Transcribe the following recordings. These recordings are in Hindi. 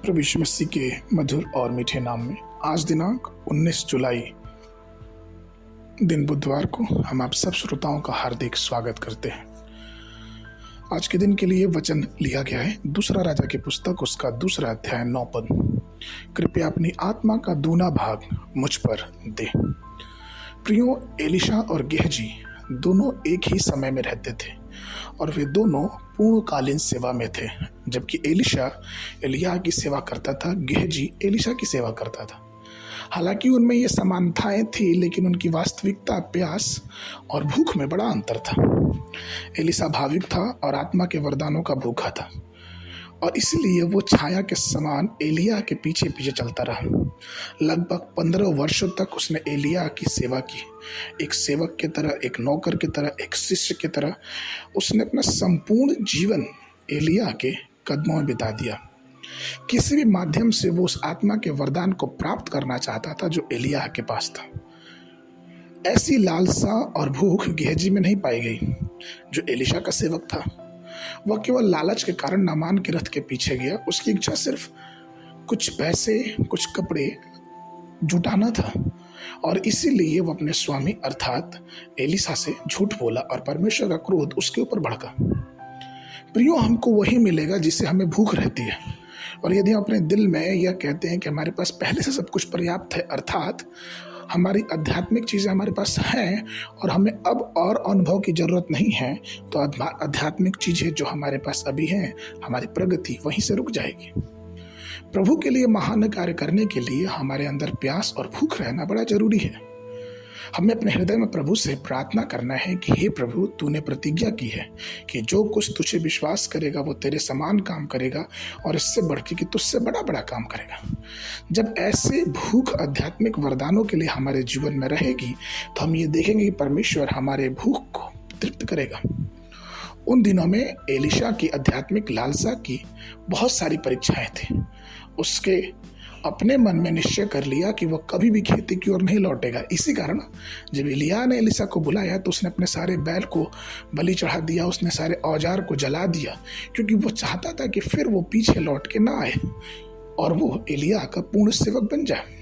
प्रभु यीशु मसीह के मधुर और मीठे नाम में आज दिनांक 19 जुलाई दिन बुधवार को हम आप सब श्रोताओं का हार्दिक स्वागत करते हैं। आज के दिन के लिए वचन लिया गया है दूसरा राजा की पुस्तक उसका दूसरा अध्याय 9 पद। कृपया अपनी आत्मा का दूना भाग मुझ पर दे। प्रियो, एलिशा और गेहजी दोनों एक ही समय में रहते थे और वे दोनों पूर्णकालीन सेवा में थे। जबकि एलिशा एलिय्याह की सेवा करता था, गेहजी एलिशा की सेवा करता था। हालांकि उनमें ये समानताएं थी, लेकिन उनकी वास्तविकता, प्यास और भूख में बड़ा अंतर था। एलिशा भाविक था और आत्मा के वरदानों का भूखा था, और इसलिए वो छाया के समान एलिय्याह के पीछे पीछे चलता रहा। लगभग 15 वर्षों तक उसने एलिय्याह की सेवा की। एक सेवक की तरह, एक नौकर की तरह, एक शिष्य की तरह उसने अपना संपूर्ण जीवन एलिय्याह के कदमों में बिता दिया। किसी भी माध्यम से वो उस आत्मा के वरदान को प्राप्त करना चाहता था जो एलिय्याह के पास था। ऐसी लालसा और भूख गेहजी में नहीं पाई गई जो एलिशा का सेवक था। वह केवल लालच के कारण नामान के रथ के पीछे गया। उसकी इच्छा सिर्फ कुछ पैसे, कुछ कपड़े जुटाना था, और इसीलिए वो अपने स्वामी अर्थात एलिशा से झूठ बोला और परमेश्वर का क्रोध उसके ऊपर भड़का। प्रियो, हमको वही मिलेगा जिससे हमें भूख रहती है। और यदि हम अपने दिल में यह कहते हैं कि हमारे पास पहले से सब कुछ पर्याप्त है, अर्थात हमारी आध्यात्मिक चीज़ें हमारे पास हैं और हमें अब और अनुभव की ज़रूरत नहीं है, तो आध्यात्मिक चीज़ें जो हमारे पास अभी हैं, हमारी प्रगति वहीं से रुक जाएगी। प्रभु के लिए महान कार्य करने के लिए हमारे अंदर प्यास और भूख रहना बड़ा जरूरी है। हमें अपने हृदय में प्रभु से प्रार्थना करना है कि हे प्रभु, तूने प्रतिज्ञा की है कि जो कुछ तुझे विश्वास करेगा वो तेरे समान काम करेगा और इससे बढ़ के कि तुझसे बड़ा बड़ा काम करेगा। जब ऐसे भूख आध्यात्मिक वरदानों के लिए हमारे जीवन में रहेगी तो हम ये देखेंगे कि परमेश्वर हमारे भूख को तृप्त करेगा। उन दिनों में एलिशा की आध्यात्मिक लालसा की बहुत सारी परीक्षाएं थी। उसके अपने मन में निश्चय कर लिया कि वह कभी भी खेती की ओर नहीं लौटेगा। इसी कारण जब एलिय्याह ने एलिशा को बुलाया तो उसने अपने सारे बैल को बलि चढ़ा दिया, उसने सारे औजार को जला दिया, क्योंकि वो चाहता था कि फिर वो पीछे लौट के ना आए और वो एलिय्याह का पूर्ण सेवक बन जाए।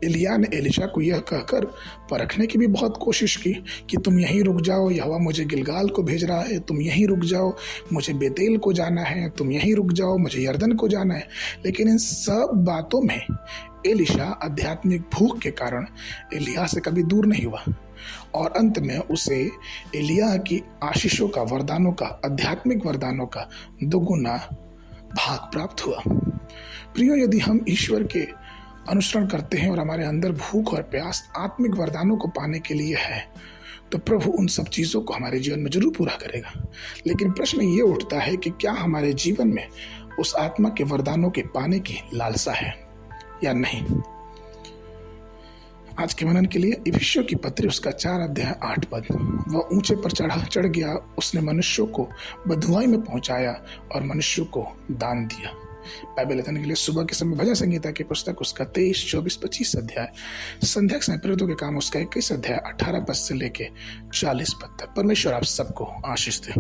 एलिय्याह ने एलिशा को यह कहकर परखने की भी बहुत कोशिश की कि तुम यहीं रुक जाओ, यहोवा मुझे गिलगाल को भेज रहा है, तुम यहीं रुक जाओ, मुझे बेतेल को जाना है, तुम यहीं रुक जाओ, मुझे यरदन को जाना है। लेकिन इन सब बातों में एलिशा आध्यात्मिक भूख के कारण एलिय्याह से कभी दूर नहीं हुआ, और अंत में उसे एलिय्याह की आशीषों का, वरदानों का, आध्यात्मिक वरदानों का दोगुना भाग प्राप्त हुआ। प्रियो, यदि हम ईश्वर के अनुसरण करते हैं और हमारे अंदर भूख और प्यास आत्मिक वरदानों को पाने के लिए है, तो प्रभु उन सब चीज़ों को हमारे जीवन में जरूर पूरा करेगा। लेकिन प्रश्न ये उठता है कि क्या हमारे जीवन में उस आत्मा के वरदानों के पाने की लालसा है या नहीं। आज के मनन के लिए इफिसियों की पत्री उसका 4 अध्याय 8 पद। वह ऊंचे पर चढ़ गया, उसने मनुष्यों को बधुआई में पहुंचाया और मनुष्यों को दान दिया। बाइबल अध्ययन के लिए सुबह के समय भजन संगीता की पुस्तक उसका 23, 24, 25 अध्याय, संध्या के समय प्रेरितों के काम उसका 21 अध्याय 18 पद से लेके 40 पद तक। परमेश्वर आप सबको आशीष दे।